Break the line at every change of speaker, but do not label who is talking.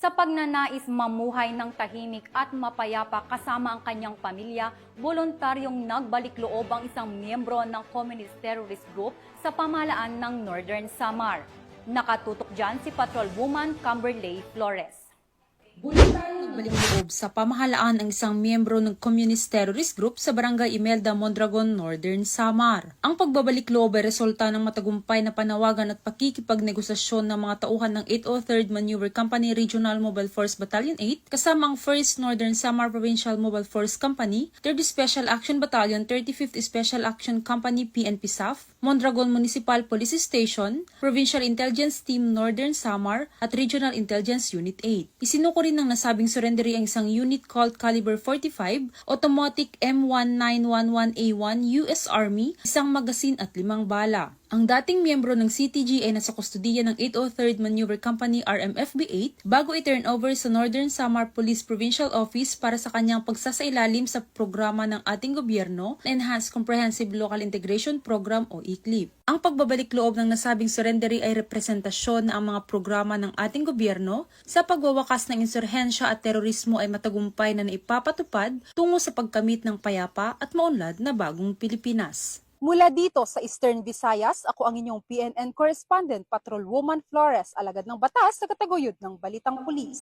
Sa pagnanais mamuhay ng tahimik at mapayapa kasama ang kanyang pamilya, voluntaryong nagbalik loob ang isang miyembro ng Communist Terrorist Group sa pamahalaan ng Northern Samar. Nakatutok dyan si Patrolwoman Camberley Flores.
Nagbalik loob sa pamahalaan ang isang miyembro ng Communist Terrorist Group sa Barangay Imelda, Mondragon, Northern Samar. Ang pagbabalik loob ay resulta ng matagumpay na panawagan at pakikipagnegosasyon ng mga tauhan ng 803rd Maneuver Company Regional Mobile Force Battalion 8 kasama ang 1st Northern Samar Provincial Mobile Force Company, 3rd Special Action Battalion, 35th Special Action Company PNP SAF, Mondragon Municipal Police Station, Provincial Intelligence Team Northern Samar at Regional Intelligence Unit 8. Isinuko rin ng nasabing surrendery ang isang unit called Caliber 45, Automatic M1911A1 US Army, isang magasin at 5 bala. Ang dating miyembro ng CTG ay nasa kustudiya ng 803rd Maneuver Company RMFB-8 bago i-turn over sa Northern Samar Police Provincial Office para sa kanyang pagsasailalim sa programa ng ating gobyerno na Enhanced Comprehensive Local Integration Program o ECLIP. Ang pagbabalik loob ng nasabing surrendery ay representasyon na ang mga programa ng ating gobyerno sa pagwawakas ng insurhensya at terorismo ay matagumpay na naipapatupad tungo sa pagkamit ng payapa at maunlad na bagong Pilipinas.
Mula dito sa Eastern Visayas, ako ang inyong PNN correspondent, Patrolwoman Flores, alagad ng batas sa kataguyod ng Balitang Pulis.